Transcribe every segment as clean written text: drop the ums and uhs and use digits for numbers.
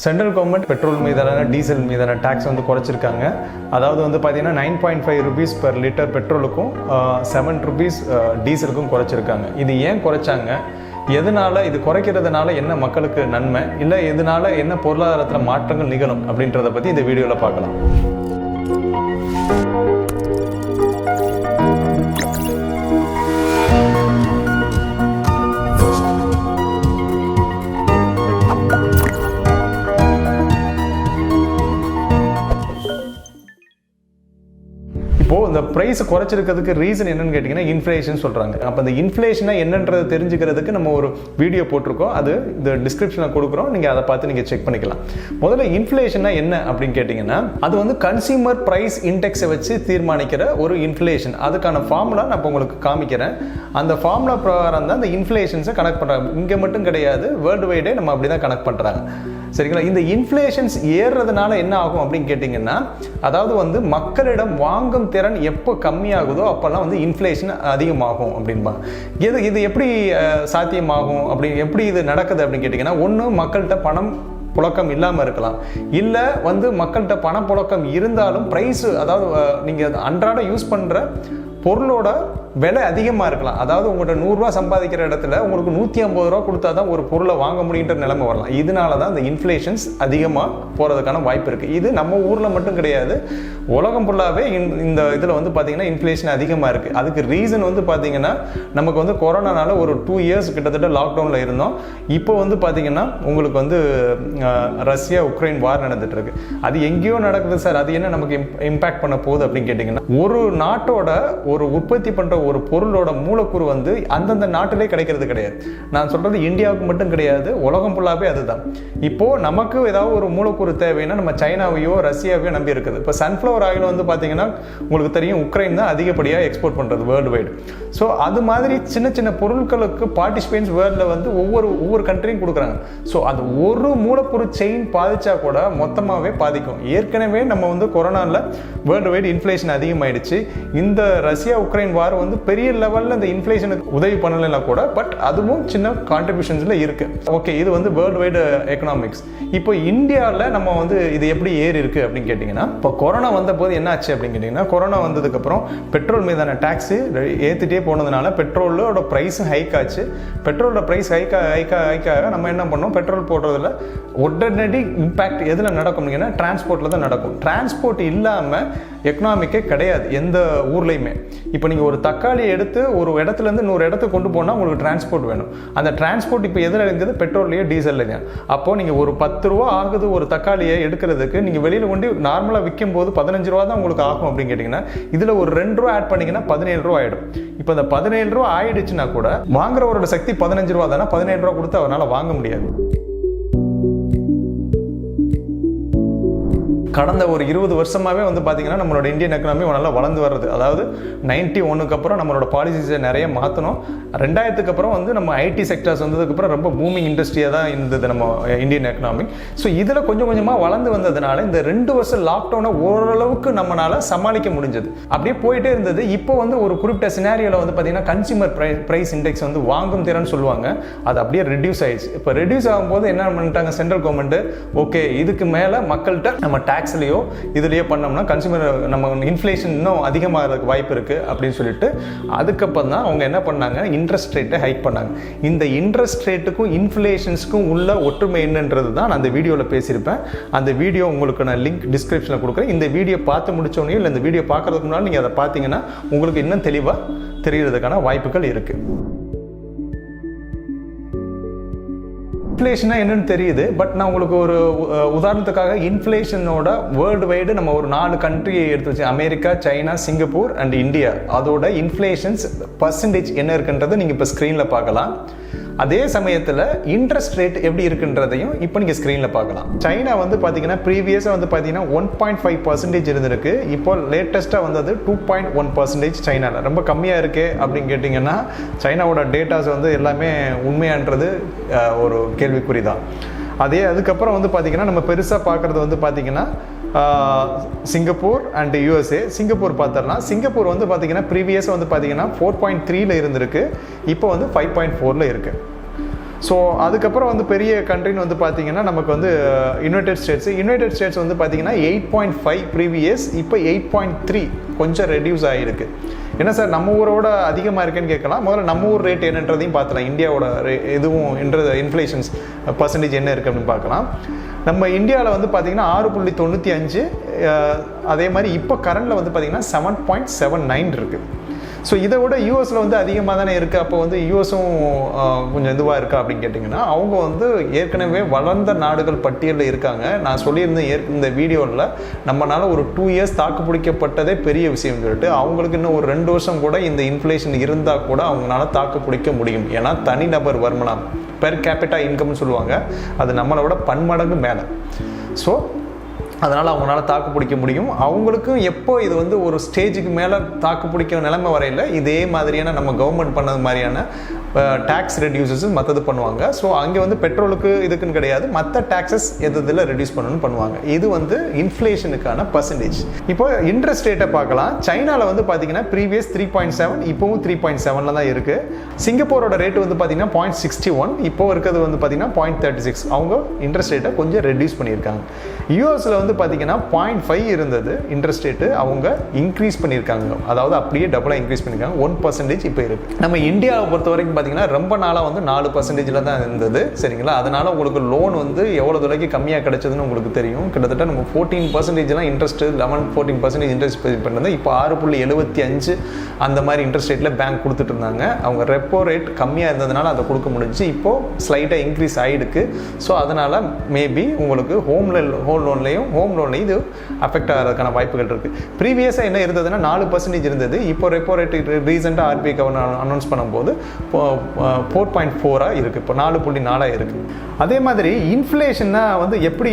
Central government petrol மீதான diesel மீதான tax வந்து குறைச்சிருக்காங்க. அதாவது வந்து பார்த்தீங்கன்னா 9.5 rupees பெர் லிட்டர் பெட்ரோலுக்கும் 7 rupees டீசலுக்கும் குறைச்சிருக்காங்க. இது ஏன் குறைச்சாங்க, எதனால இது குறைக்கிறதுனால என்ன மக்களுக்கு நன்மை, இல்லை எதனால என்ன பொருளாதாரத்தில் மாற்றங்கள் நிகழும் அப்படின்றத பற்றி இந்த வீடியோவில் பார்க்கலாம். இப்போது இந்த ப்ரைஸ் குறைச்சிருக்கிறதுக்கு ரீசன் என்னன்னு கேட்டிங்கன்னா இன்ஃப்ளேஷன் சொல்கிறாங்க. அப்போ இந்த இன்ஃப்ளேஷனாக என்னன்றது தெரிஞ்சுக்கிறதுக்கு நம்ம ஒரு வீடியோ போட்டிருக்கோம், அது இந்த டிஸ்கிரிப்ஷனில் கொடுக்குறோம், நீங்கள் அதை பார்த்து நீங்கள் செக் பண்ணிக்கலாம். முதல்ல இன்ஃப்ளேஷனா என்ன அப்படின்னு கேட்டிங்கன்னா, அது வந்து கன்சியூமர் ப்ரைஸ் இண்டெக்ஸை வச்சு தீர்மானிக்கிற ஒரு இன்ஃப்ளேஷன். அதுக்கான ஃபார்முலா நான் இப்போ உங்களுக்கு காமிக்கிறேன். அந்த ஃபார்முலா பிரகாரம் தான் இந்த இன்ஃப்ளேஷன்ஸை கனெக்ட் பண்ணுறாங்க. இங்கே மட்டும் கிடையாது, வேர்ல்டு வைடே நம்ம அப்படி தான் கனெக்ட் பண்ணுறாங்க. சரிங்களா? இந்த இன்ஃப்ளேஷன்ஸ் ஏறுறதுனால என்ன ஆகும் அப்படின்னு கேட்டிங்கன்னா, அதாவது வந்து மக்களிடம் வாங்கும் திறன் எப்போ கம்மியாகுதோ அப்போல்லாம் வந்து இன்ஃப்ளேஷன் அதிகமாகும் அப்படின்பாங்க. இது எப்படி சாத்தியமாகும், அப்படி எப்படி இது நடக்குது அப்படின்னு கேட்டிங்கன்னா, ஒன்று மக்கள்கிட்ட பணம் புழக்கம் இல்லாமல் இருக்கலாம், இல்லை வந்து மக்கள்கிட்ட பணப்புழக்கம் இருந்தாலும் ப்ரைஸு, அதாவது நீங்கள் அன்றாட யூஸ் பண்ணுற பொருளோட விலை அதிகமாக இருக்கலாம். அதாவது உங்கள்கிட்ட 100 ரூபா சம்பாதிக்கிற இடத்துல உங்களுக்கு 150 ரூபா கொடுத்தா தான் ஒரு பொருளை வாங்க முடியுன்ற நிலைமை வரலாம். இதனால தான் இந்த இன்ஃப்ளேஷன்ஸ் அதிகமாக போகிறதுக்கான வாய்ப்பு இருக்குது. இது நம்ம ஊரில் மட்டும் கிடையாது, உலகம் ஃபுல்லாகவே இந்த இதில் வந்து பார்த்திங்கன்னா இன்ஃப்ளேஷன் அதிகமாக இருக்குது. அதுக்கு ரீசன் வந்து பார்த்திங்கன்னா, நமக்கு வந்து கொரோனானால ஒரு 2 years கிட்டத்தட்ட லாக்டவுனில் இருந்தோம். இப்போ வந்து பார்த்திங்கன்னா உங்களுக்கு வந்து ரஷ்யா உக்ரைன் வார் நடந்துட்டு இருக்கு. அது எங்கேயோ நடக்குது சார், அது என்ன நமக்கு இம்பேக்ட் பண்ண போகுது அப்படின்னு கேட்டிங்கன்னா, ஒரு நாட்டோட ஒரு உற்பத்தி பண்ணுற ஒரு பொருளோட மூலக்கூறு வந்து அந்தந்த நாட்டிலே கிடைக்கிறது கிடையாது. நான் சொல்றது இந்தியாவுக்கு மட்டும் கிடையாது, உலகம் ஃபுல்லாகவே அதுதான். இப்போ நமக்கு ஏதாவது ஒரு மூலக்கூறு தேவைன்னா நம்ம சைனாவையோ ரஷ்யாவையோ நம்பி இருக்குது. இப்போ சன்ஃப்ளவர் ஆயில் வந்து பார்த்தீங்கன்னா உங்களுக்கு தெரியும், உக்ரைன் தான் அதிகப்படியாக எக்ஸ்போர்ட் பண்ணுறது வேர்ல்டு வைடு. ஸோ அது மாதிரி சின்ன சின்ன பொருட்களுக்கு பார்ட்டிசிபேட்ஸ் வேர்ல்டில் வந்து ஒவ்வொரு கண்ட்ரியும் கொடுக்குறாங்க. ஸோ அது ஒரு மூலக்கூறு செயின் பாதிச்சா கூட மொத்தமாகவே பாதிக்கும். ஏற்கனவே நம்ம வந்து கொரோனாவில் வேர்ல்டு வைடு இன்ஃப்ளேஷன் அதிகமாயிடுச்சு. இந்த ரஷ்யா உக்ரைன் வார் வந்து பெரிய லெவலில் இந்த இன்ஃப்ளேஷனுக்கு உதவி பண்ணலைன்னா கூட, பட் அதுவும் சின்ன கான்ட்ரிபியூஷன்ஸில் இருக்குது. ஓகே, இது வந்து வேர்ல்டு வைடு எக்கனாமிக்ஸ். இப்போ இந்தியாவில் நம்ம வந்து இது எப்படி ஏறி இருக்குது அப்படின்னு கேட்டிங்கன்னா, இப்போ கொரோனா வந்த போது என்ன ஆச்சு அப்படின்னு கேட்டிங்கன்னா, கொரோனா வந்ததுக்கப்புறம் பெட்ரோல் மீதான டேக்ஸு ஏற்றிட்டே போனதுனால பெட்ரோலோட ப்ரைஸும் ஹைக் ஆச்சு. பெட்ரோலோட ப்ரைஸ் ஹைக்காக நம்ம என்ன பண்ணோம், பெட்ரோல் போடுறதுல உடனடி இம்பேக்ட் எதில் நடக்கும், டிரான்ஸ்போர்ட்டில் தான் நடக்கும். டிரான்ஸ்போர்ட் இல்லாமல் எக்கனாமிக்கே கிடையாது எந்த ஊர்லேயுமே. இப்போ நீங்கள் ஒரு தக்காளியை எடுத்து ஒரு இடத்துலேருந்து இன்னொரு இடத்துக்கு கொண்டு போனால் உங்களுக்கு டிரான்ஸ்போர்ட் வேணும். அந்த டிரான்ஸ்போர்ட் இப்போ எதில் இருக்குது, பெட்ரோல்லையே டீசல்லையே. அப்போது நீங்கள் ஒரு 10 ரூபா ஆகுது ஒரு தக்காளியை எடுக்கிறதுக்கு, நீங்கள் வெளியில் கொண்டு நார்மலாக விற்கும் போது 15 ரூபா தான் உங்களுக்கு ஆகும் அப்படின்னு கேட்டிங்கன்னா, இதில் ஒரு 2 ரூபா ஆட் பண்ணிங்கன்னா 17 ரூபா ஆகிடும். இப்போ இந்த 17 ரூபா ஆயிடுச்சுன்னா கூட வாங்குறவரோட சக்தி 15 ரூபா தானே, 17 ரூபா கொடுத்து அவரால் வாங்க முடியாது. கடந்த ஒரு 20 வருஷமாகவே வந்து பார்த்தீங்கன்னா நம்மளோட இந்தியன் எக்கனாமி நல்லா வளர்ந்து வர்றது. அதாவது 91க்கு அப்புறம் நம்மளோட பாலிசிஸை நிறைய மாற்றணும். 2000க்கு அப்புறம் வந்து நம்ம ஐடி செக்டர்ஸ் வந்ததுக்கப்புறம் ரொம்ப பூமிங் இண்டஸ்ட்ரியாக தான் இருந்தது நம்ம இந்தியன் எக்கனாமி. ஸோ இதில் கொஞ்சம் கொஞ்சமாக வளர்ந்து வந்ததுனால இந்த 2 வருஷம் லாக்டவுனை ஓரளவுக்கு நம்மளால் சமாளிக்க முடிஞ்சது. அப்படியே போயிட்டே இருந்தது. இப்போ வந்து ஒரு குறிப்பிட்ட சினாரியோவில் வந்து பார்த்தீங்கன்னா கன்சியூமர் ப்ரைஸ் இண்டெக்ஸ் வந்து வாங்கும் திறன் சொல்லுவாங்க, அது அப்படியே ரெடியூஸ் ஆயிடுச்சு. இப்போ ரெடியூஸ் ஆகும்போது என்ன பண்ணிட்டாங்க சென்ட்ரல் கவர்மெண்ட், ஓகே இதுக்கு மேலே மக்கள்கிட்ட நம்ம டேக்ஸ்லையோ இதுலையோ பண்ணோம்னா கன்சியூமர் நம்ம இன்ஃப்ளேஷன் இன்னும் அதிகமாகிறதுக்கு வாய்ப்பு இருக்குது அப்படின்னு சொல்லிட்டு அதுக்கப்புறம் தான் அவங்க என்ன பண்ணாங்க, இன்ட்ரெஸ்ட் ரேட்டை ஹைக் பண்ணாங்க. இந்த இன்ட்ரெஸ்ட் ரேட்டுக்கும் இன்ஃப்ளேஷன்ஸ்க்கும் உள்ள ஒற்றுமை என்னன்றது தான் நான் அந்த வீடியோவில் பேசியிருப்பேன். அந்த வீடியோ உங்களுக்கு நான் லிங்க் டிஸ்கிரிப்ஷனில் கொடுக்குறேன். இந்த வீடியோ பார்த்து முடிச்சோடனே இல்லை இந்த வீடியோ பார்க்கறதுக்கு முன்னாடி நீங்கள் அதை பார்த்தீங்கன்னா உங்களுக்கு இன்னும் தெளிவாக தெரியறதுக்கான வாய்ப்புகள் இருக்குது. இன்ஃப்ளேஷனா என்னன்னு தெரியுது, பட் நான் உங்களுக்கு ஒரு உதாரணத்துக்காக இன்ஃப்ளேஷனோட வேர்ல்டு வைடு நம்ம ஒரு 4 கண்ட்ரியை எடுத்து வச்சு, America, China, Singapore and India, அதோட இன்ஃப்ளேஷன்ஸ் பர்சன்டேஜ் என்ன இருக்குன்றதை நீங்கள் இப்போ ஸ்க்ரீனில் பார்க்கலாம். அதே சமயத்தில் இன்ட்ரெஸ்ட் ரேட் எப்படி இருக்குன்றதையும் இப்போ நீங்கள் ஸ்க்ரீனில் பார்க்கலாம். சைனா வந்து பார்த்தீங்கன்னா ப்ரீவியஸாக வந்து பார்த்தீங்கன்னா 1.5% இருந்திருக்கு. இப்போ லேட்டஸ்ட்டாக வந்தது 2.1% சைனாவில். ரொம்ப கம்மியாக இருக்கே அப்படின்னு கேட்டிங்கன்னா, சைனாவோட டேட்டாஸ் வந்து எல்லாமே உண்மையான்றது ஒரு கேள்விக்குறி தான். அதுக்கப்புறம் வந்து பார்த்தீங்கன்னா நம்ம பெருசாக பார்க்குறது வந்து பார்த்தீங்கன்னா சிங்கப்பூர் அண்ட் யூஎஸ்ஏ. சிங்கப்பூர் பார்த்தோம்னா சிங்கப்பூர் வந்து பார்த்தீங்கன்னா ப்ரீவியஸாக வந்து பார்த்தீங்கன்னா 4.3ல் இருந்திருக்கு, இப்போ வந்து 5.4ல் இருக்குது. ஸோ அதுக்கப்புறம் வந்து பெரிய கண்ட்ரின்னு வந்து பார்த்தீங்கன்னா நமக்கு வந்து யுனைடெட் ஸ்டேட்ஸ் வந்து பார்த்தீங்கன்னா 8.5 ப்ரீவியஸ், இப்போ 8.3 கொஞ்சம் ரெடியூஸ் ஆகிருக்கு. என்ன சார் நம்ம ஊரோட அதிகமாக இருக்குன்னு கேட்கலாம். முதல்ல நம்ம ஊர் ரேட் என்னன்றதையும் பார்த்துலாம். இந்தியாவோட எதுவும் இன்ஃப்ளேஷன்ஸ் பர்சன்டேஜ் என்ன இருக்குது அப்படின்னு பார்க்கலாம். நம்ம இந்தியாவில் வந்து பார்த்தீங்கன்னா 6.95, அதே மாதிரி இப்போ கரண்டில் வந்து பார்த்தீங்கன்னா 7.79 இருக்குது. ஸோ இதை விட யூஎஸில் வந்து அதிகமாக தானே இருக்குது. அப்போ வந்து யூஎஸும் கொஞ்சம் இதுவாக இருக்கா அப்படின்னு கேட்டிங்கன்னா, அவங்க வந்து ஏற்கனவே வளர்ந்த நாடுகள் பட்டியலில் இருக்காங்க. நான் சொல்லியிருந்தேன் இந்த வீடியோவில், நம்மளால் ஒரு 2 இயர்ஸ் தாக்கு பிடிக்கப்பட்டதே பெரிய விஷயம் சொல்லிட்டு, அவங்களுக்கு இன்னும் ஒரு 2 வருஷம் கூட இந்த இன்ஃப்ளேஷன் இருந்தால் கூட அவங்களால தாக்கு பிடிக்க முடியும். ஏன்னா தனிநபர் வருமானம் பெர் கேபிட்டா இன்கம்னு சொல்லுவாங்க, அது நம்மளோட பன்மடங்கு மேலே. ஸோ அதனால் அவங்களால தாக்கு பிடிக்க முடியும். அவங்களுக்கும் எப்போ இது வந்து ஒரு ஸ்டேஜுக்கு மேலே தாக்கு பிடிக்க நிலைமை வரையில் இதே மாதிரியான நம்ம கவர்மெண்ட் பண்ணது மாதிரியான டேக்ஸ் ரெடியூசஸ் மற்றது பண்ணுவாங்க. ஸோ அங்கே வந்து பெட்ரோலுக்கு இதுக்குன்னு கிடையாது, மற்ற டேக்ஸஸ் இதில் ரெடியூஸ் பண்ணணும்னு பண்ணுவாங்க. இது வந்து இன்ஃப்ளேஷனுக்கான பர்சன்டேஜ். இப்போ இன்ட்ரெஸ்ட் ரேட்டை பார்க்கலாம். சைனாவில் வந்து பார்த்தீங்கன்னா ப்ரீவியஸ் 3.7, இப்போவும் 3.7 தான் இருக்குது. சிங்கப்பூரோட ரேட்டு வந்து பார்த்தீங்கன்னா 0.61, இப்போ இருக்கிறது வந்து பார்த்தீங்கன்னா 0.36. அவங்க இன்ட்ரெஸ்ட் ரேட்டை கொஞ்சம் ரெடியூஸ் பண்ணியிருக்காங்க. யூஎஸில் வந்து பார்த்தீங்கன்னா 0.5 இருந்தது இன்ட்ரெஸ்ட் ரேட்டு, அவங்க இன்க்ரீஸ் பண்ணியிருக்காங்க. அதாவது அப்படியே டபுளாக இன்க்ரீஸ் பண்ணியிருக்காங்க. 1% இப்போ இருக்குது. நம்ம இந்தியாவை பொறுத்த வரைக்கும் பார்த்தீங்கன்னா ரொம்ப நாளாக வந்து 4% தான் இருந்தது. சரிங்களா? அதனால உங்களுக்கு லோன் வந்து எவ்வளோ தொலைக்கு கம்மியாக கிடைச்சதுன்னு உங்களுக்கு தெரியும். கிட்டத்தட்ட நம்ம 14% இன்ட்ரெஸ்ட், 11-14% இன்ட்ரெஸ்ட் பே பண்ணுறது. இப்போ 6.75 அந்த மாதிரி இன்ட்ரெஸ்ட் ரேட்டில் பேங்க் கொடுத்துட்டு இருந்தாங்க. அவங்க ரெப்போ ரேட் கம்மியாக இருந்ததுனால அதை கொடுக்க முடிஞ்சு. இப்போது ஸ்லைட்டாக இன்க்ரீஸ் ஆகிடுக்கு. ஸோ அதனால் மேபி உங்களுக்கு ஹோம் லோன்லையும் இது அஃபெக்ட் ஆகிறதுக்கான வாய்ப்புகள் இருக்குது. ப்ரீவியஸாக என்ன இருந்ததுன்னா 4% இருந்தது. இப்போ ரெப்போ ரேட் ரீசெண்டாக ஆர்பிஐ கவர்னர் அனௌன்ஸ் பண்ணும்போது 4.4 இருக்குது. இப்போ 4.4 இருக்குது. அதே மாதிரி இன்ஃப்ளேஷன்னா வந்து எப்படி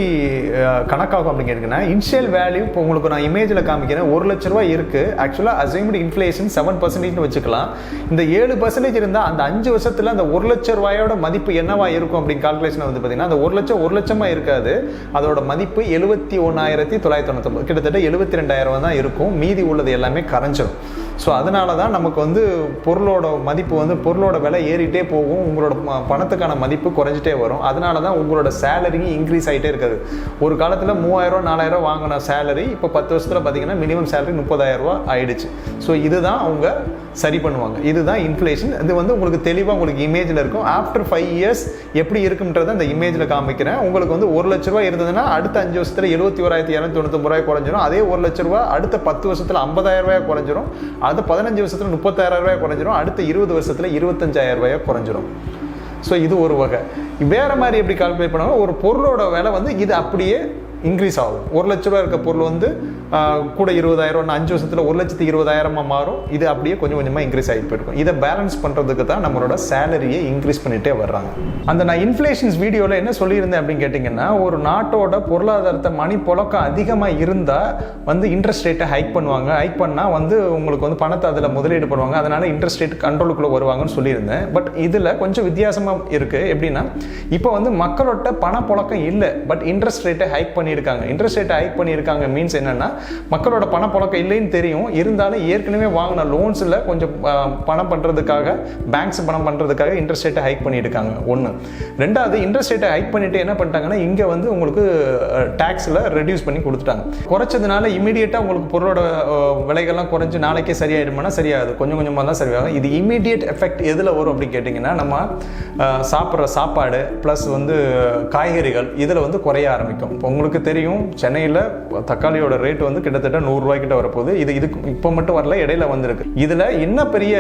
கணக்காகும் அப்படின்னு கேட்டிங்கன்னா, இனிஷியல் வேல்யூ இப்போ உங்களுக்கு நான் இமேஜில் காமிக்கிறேன். 1 லட்ச ரூபா இருக்குது. ஆக்சுவலாக அசைம்டு இன்ஃப்ளேஷன் 7% வச்சுக்கலாம். இந்த 7% இருந்தால் அந்த 5 வருஷத்தில் அந்த 1 லட்ச ரூபாயோட மதிப்பு என்னவா இருக்கும் அப்படின்னு கால்குலேஷன் வந்து பார்த்தீங்கன்னா, அந்த 1 லட்சமாக இருக்காது. அதோட மதிப்பு 71,999, கிட்டத்தட்ட 72,000 தான் இருக்கும். மீதி உள்ளது எல்லாமே கரைஞ்சிடும். ஸோ அதனால தான் நமக்கு வந்து பொருளோட மதிப்பு வந்து பொருளோட விலை ஏறிட்டே போகும், உங்களோட பணத்துக்கான மதிப்பு குறைஞ்சிட்டே வரும். அதனால தான் உங்களோட சேலரியும் இன்க்ரீஸ் ஆகிட்டே இருக்காது. ஒரு காலத்தில் 3,000-4,000 வாங்கின சேலரி இப்போ 10 வருஷத்தில் பார்த்தீங்கன்னா மினிமம் சேலரி 30,000 ஆயிடுச்சு. ஸோ இதுதான் அவங்க சரி பண்ணுவாங்க. இதுதான் இன்ஃப்ளேஷன். இது வந்து உங்களுக்கு தெளிவாக உங்களுக்கு இமேஜில் இருக்கும். ஆஃப்டர் 5 இயர்ஸ் எப்படி இருக்குன்றதை அந்த இமேஜில் காமிக்கிறேன். உங்களுக்கு வந்து 1 லட்ச ரூபா இருந்ததுன்னா அடுத்த 5 வருஷத்தில் 71,299 குறைஞ்சிரும். அதே 1 லட்ச ரூபா அடுத்த 10 வருஷத்தில் 50,000 குறைஞ்சிரும். அடுத்த 15 வருஷத்தில் 36,000 குறைஞ்சிரும். அடுத்த 20 வருஷத்தில் 25,000 குறைஞ்சிரும். ஸோ இது ஒரு வகை. வேறு மாதிரி எப்படி கால்குலேட் பண்ணுவாங்க, ஒரு பொருளோட விலை வந்து இது அப்படியே இன்க்ரீஸ் ஆகும். 1 லட்ச ரூபா இருக்க பொருள் வந்து கூட 20,000, 5 வருஷத்தில் 1,20,000 மாறும். இது அப்படியே கொஞ்சம் கொஞ்சமாக இன்க்ரீஸ் ஆகிட்டு போயிருக்கும். இதை பேலன்ஸ் பண்ணுறதுக்கு தான் நம்மளோட சேலரியை இன்க்ரீஸ் பண்ணிகிட்டே வர்றாங்க. அந்த நான் இன்ஃப்ளேஷன்ஸ் வீடியோவில் என்ன சொல்லியிருந்தேன் அப்படின்னு கேட்டிங்கன்னா, ஒரு நாட்டோட பொருளாதாரத்தை மணி புழக்கம் அதிகமாக இருந்தால் வந்து இன்ட்ரெஸ்ட் ரேட்டை ஹைக் பண்ணுவாங்க. ஹைக் பண்ணால் வந்து உங்களுக்கு வந்து பணத்தை அதில் முதலீடு பண்ணுவாங்க. அதனால் இன்ட்ரெஸ்ட் ரேட் கண்ட்ரோலுக்குள்ளே வருவாங்கன்னு சொல்லியிருந்தேன். பட் இதில் கொஞ்சம் வித்தியாசமாக இருக்குது. எப்படின்னா, இப்போ வந்து மக்களோட பணப்புழக்கம் இல்லை, பட் இன்ட்ரெஸ்ட் ரேட்டை ஹைக் பண்ணியிருக்காங்க. இன்ட்ரெஸ்ட் ரேட்டை ஹைக் பண்ணியிருக்காங்க மீன்ஸ் என்னென்னா, மக்களோட பணப்புழக்கம் இல்லைன்னு தெரியும், இருந்தாலும் ஏற்கனவே வாங்கின லோன்ஸில் கொஞ்சம் பணம் பண்ணுறதுக்காக, பேங்க்ஸ் பணம் பண்ணுறதுக்காக இன்ட்ரெஸ்ட் ரேட்டை ஹைக் பண்ணியிருக்காங்க. ஒன்று. ரெண்டாவது, இன்ட்ரெஸ்ட் ரேட்டை ஹைக் பண்ணிட்டு என்ன பண்ணிட்டாங்கன்னா, இங்கே வந்து உங்களுக்கு டேக்ஸில் ரெடியூஸ் பண்ணி கொடுத்துட்டாங்க. குறைச்சதுனால இமீடியட்டாக உங்களுக்கு பொருளோட விலைகள்லாம் குறைஞ்சி நாளைக்கே சரியாயிடுமானா சரியாகுது, கொஞ்சம் கொஞ்சமாக தான் சரியாகும். இது இமீடியட் எஃபெக்ட் எதில் வரும் அப்படின்னு கேட்டிங்கன்னா, நம்ம சாப்பிட்ற சாப்பாடு ப்ளஸ் வந்து காய்கறிகள் இதில் வந்து குறைய ஆரம்பிக்கும். இப்போ உங்களுக்கு தெரியும், சென்னையில் தக்காளியோட ரேட் வந்து கிட்டத்தட்ட 100 ரூபாய்க்கிட்ட வரப்போகுது. இதுக்கு இப்போ மட்டும் வரல, இடையில வந்திருக்கு. இதில் என்ன பெரிய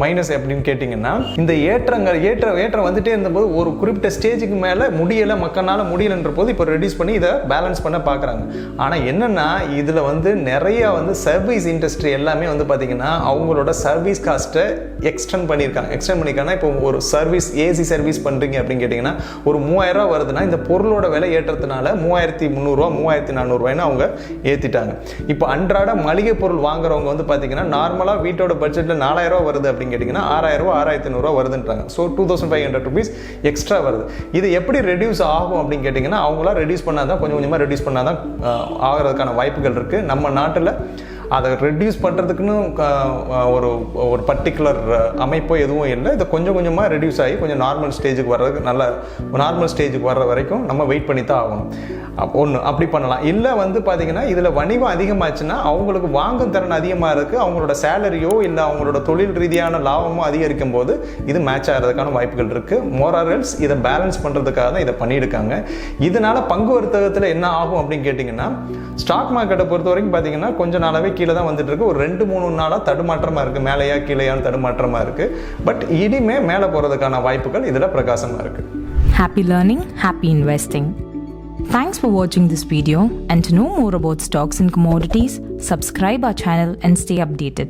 மைனஸ் அப்படின்னு கேட்டிங்கன்னா, இந்த ஏற்றம் வந்துட்டே இருந்தபோது ஒரு குறிப்பிட்ட ஸ்டேஜுக்கு மேலே முடியலை, மக்களால் முடியலைன்ற போது இப்போ ரெடியூஸ் பண்ணி இதை பேலன்ஸ் பண்ண பார்க்குறாங்க. ஆனால் என்னென்னா, இதில் வந்து நிறையா வந்து சர்வீஸ் இண்டஸ்ட்ரி எல்லாமே வந்து பார்த்திங்கன்னா அவங்களோட சர்வீஸ் காஸ்ட்டை எக்ஸ்டெண்ட் பண்ணியிருக்காங்க. இப்போ ஒரு சர்வீஸ், ஏசி சர்வீஸ் பண்ணுறீங்க அப்படின்னு கேட்டிங்கன்னா, ஒரு 3,000 ரூபா வருதுன்னா இந்த பொருளோட விலை ஏற்றத்தினால 3,300, 3,400 அவங்க ஏற்றிட்டாங்க. இப்போ அன்றாட மளிகை பொருள் வாங்குறவங்க வந்து பார்த்தீங்கன்னா, நார்மலாக வீட்டோட பட்ஜெட்டில் 4,000 ரூபா வருது அப்படின்னு கேட்டிங்கன்னா 6,000 ரூபா, 6,500 வருதுன்றாங்க. ஸோ 2,500 rupees எக்ஸ்ட்ரா வருது. இது எப்படி ரெடியூஸ் ஆகும் அப்படின்னு கேட்டிங்கன்னா, அவங்களாம் ரெடியூஸ் பண்ணாதான், கொஞ்சம் கொஞ்சமாக ரெடியூஸ் பண்ணாதான் ஆகிறதுக்கான வாய்ப்புகள் இருக்குது. நம்ம நாட்டில் அதை ரெடியூஸ் பண்ணுறதுக்குன்னு ஒரு ஒரு பர்டிகுலர் அமைப்போ எதுவும் இல்லை. இதை கொஞ்சம் கொஞ்சமாக ரெடியூஸ் ஆகி கொஞ்சம் நார்மல் ஸ்டேஜுக்கு வர்றதுக்கு நல்ல நார்மல் ஸ்டேஜுக்கு வர்ற வரைக்கும் நம்ம வெயிட் பண்ணி தான் ஆகணும். ஒன்று அப்படி பண்ணலாம். இல்லை வந்து பார்த்தீங்கன்னா இதில் வணிகம் அதிகமாச்சுன்னா அவங்களுக்கு வாங்கும் திறன் அதிகமாக இருக்குது, அவங்களோட சேலரியோ இல்லை அவங்களோட தொழில் ரீதியான லாபமோ அதிகரிக்கும் போது இது மேட்ச் ஆகிறதுக்கான வாய்ப்புகள் இருக்குது. மோராரல்ஸ் இதை பேலன்ஸ் பண்ணுறதுக்காக தான் இதை பண்ணியிருக்காங்க. இதனால் பங்கு வர்த்தகத்தில் என்ன ஆகும் அப்படின்னு கேட்டிங்கன்னா, ஸ்டாக் மார்க்கெட்டை பொறுத்த வரைக்கும் பார்த்தீங்கன்னா கொஞ்ச நாளாகவே கீழே தான் வந்துட்டு இருக்கு. ஒரு 2-3 நாளாக தடுமாற்றமாக இருக்குது, மேலேயா கீழேயான்னு தடுமாற்றமாக இருக்குது. பட் இனிமே மேலே போகிறதுக்கான வாய்ப்புகள் இதில் பிரகாசமாக இருக்குது. Happy learning, happy investing. Thanks for watching this video, and to know more about stocks and commodities, subscribe our channel and stay updated.